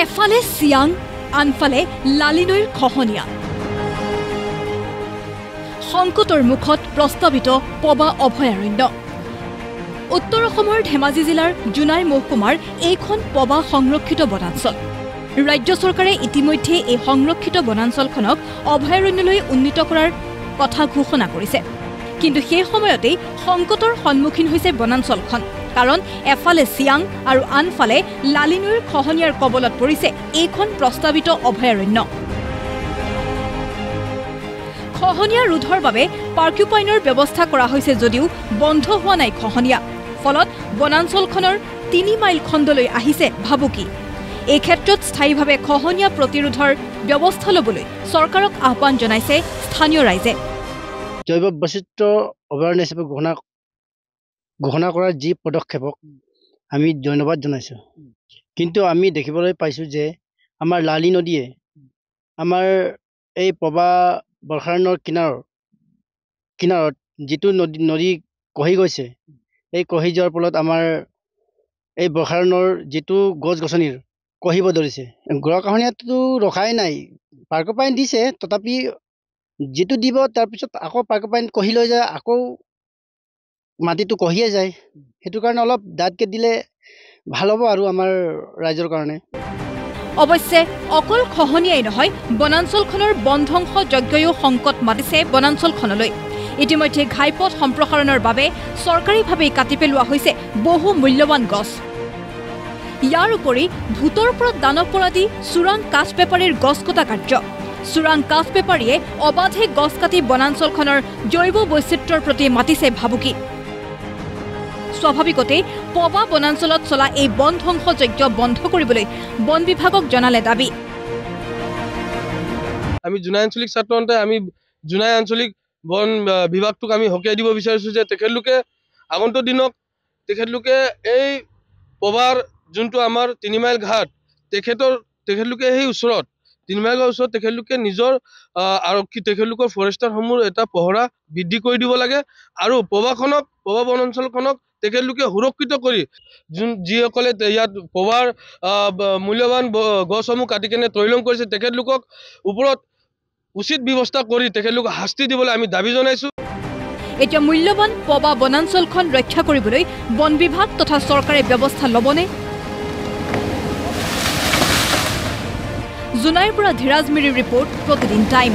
এফালে চিয়াং আনফালে লালিনৈৰ খহনীয়া সংকটৰ মুখত প্ৰস্তাৱিত পবা অভয়াৰণ্য উত্তৰ অসমৰ ধেমাজি জিলাৰ জুনাই মহকুমাৰ এইখন পবা সংৰক্ষিত বনাঞ্চল ৰাজ্য চৰকাৰে ইতিমধ্যে এই সংৰক্ষিত বনাঞ্চলখনক অভয়াৰণ্যলৈ উন্নীত কৰাৰ কথা ঘোষণা কৰিছে কিন্তু সেই সময়তে সংকটৰ সন্মুখীন হৈছে বনাঞ্চলখন কাৰণ এফালে চিয়াং আৰু আনফালে লালিনৈৰ খহনীয়াৰ কবলত পৰিছে এইখন প্ৰস্তাৱিত অভয়াৰণ্য খহনীয়া ৰোধৰ বাবে পাৰ্কিউপাইনৰ ব্যৱস্থা কৰা হৈছে যদিও বন্ধ হোৱা নাই খহনীয়া ফলত বনাঞ্চলখনৰ 3 মাইল খণ্ডলৈ আহিছে ভাবুকি এই ক্ষেত্ৰত স্থায়ীভাৱে খহনীয়া প্ৰতিৰোধৰ ব্যৱস্থা ল'বলৈ চৰকাৰক আহ্বান জনাইছে স্থানীয় ৰাইজে জৈৱ বৈচিত্ৰ্য অভয়াৰণ্য হিচাপে ঘোষণা কৰাৰ যি পদক্ষেপক আমি ধন্যবাদ জনাইছোঁ কিন্তু আমি দেখিবলৈ পাইছোঁ যে আমাৰ লালি নদীয়ে আমাৰ এই পবা বৰ্ষাৰণ্যৰ কিনাৰত যিটো নদী কহি গৈছে এই কহি যোৱাৰ ফলত আমাৰ এই বৰ্ষাৰণ্যৰ যিটো গছ গছনিৰ কহিব ধৰিছে গৰাখহনীয়াটো ৰখাই নাই পাৰ্কপাইন দিছে তথাপি যিটো দিব তাৰপিছত আকৌ পাৰ্কপাইন কহি লৈ যায় আকৌ মাটিটো কহিয়ে যায় সেইটো কাৰণে অলপ ডাটকে দিলে ভাল হ'ব আৰু আমাৰ ৰাইজৰ কাৰণে অৱশ্যে অকল খহনীয়াই নহয় বনাঞ্চলখনৰ বনধ্বংস যজ্ঞয়ো সংকট মাতিছে বনাঞ্চলখনলৈ ইতিমধ্যে ঘাইপথ সম্প্ৰসাৰণৰ বাবে চৰকাৰীভাৱে কাটি পেলোৱা হৈছে বহু মূল্যৱান গছ ইয়াৰ উপৰি ভূতৰ পৰা দানৱ পৰাদি চোৰাং কাঠ বেপাৰীৰ গছ কটা কাৰ্য চোৰাং কাঠ বেপাৰীয়ে অবাধে গছ কাটি বনাঞ্চলখনৰ জৈৱ বৈচিত্ৰ্যৰ প্ৰতি মাতিছে ভাবুকি স্বাভাৱিকতে পবা বনাঞ্চলত চলা এই বন ধ্বংস যজ্ঞ বন্ধ কৰিবলৈ বন বিভাগক জনালে দাবী আমি জুনাই আঞ্চলিক ছাত্ৰন্তে আমি জুনাই আঞ্চলিক বন বিভাগটোক আমি হকিয়াই দিব বিচাৰিছোঁ যে তেখেতলোকে আগন্তুক দিনক তেখেতলোকে এই পবাৰ যোনটো আমাৰ 3 মাইল ঘাট তেখেতলোকে সেই ওচৰত 3 মাইলৰ ওচৰত তেখেতলোকে নিজৰ আৰক্ষী তেখেতলোকৰ ফৰেষ্টাৰসমূহ এটা পহৰা বৃদ্ধি কৰি দিব লাগে আৰু পবা বনাঞ্চলখনক তেখেতলোকে সুৰক্ষিত কৰি যিসকলে ইয়াত পবাৰ মূল্যৱান গছসমূহ কাটি কেনে তৈলং কৰিছে তেখেতলোকক ওপৰত উচিত ব্যৱস্থা কৰি তেখেতলোকক শাস্তি দিবলৈ আমি দাবী জনাইছোঁ এতিয়া মূল্যৱান পবা বনাঞ্চলখন ৰক্ষা কৰিবলৈ বন বিভাগ তথা চৰকাৰে ব্যৱস্থা ল'বনে জুনাইৰ পৰা ধীৰাজ মিৰিৰ ৰিপৰ্ট প্ৰতিদিন টাইম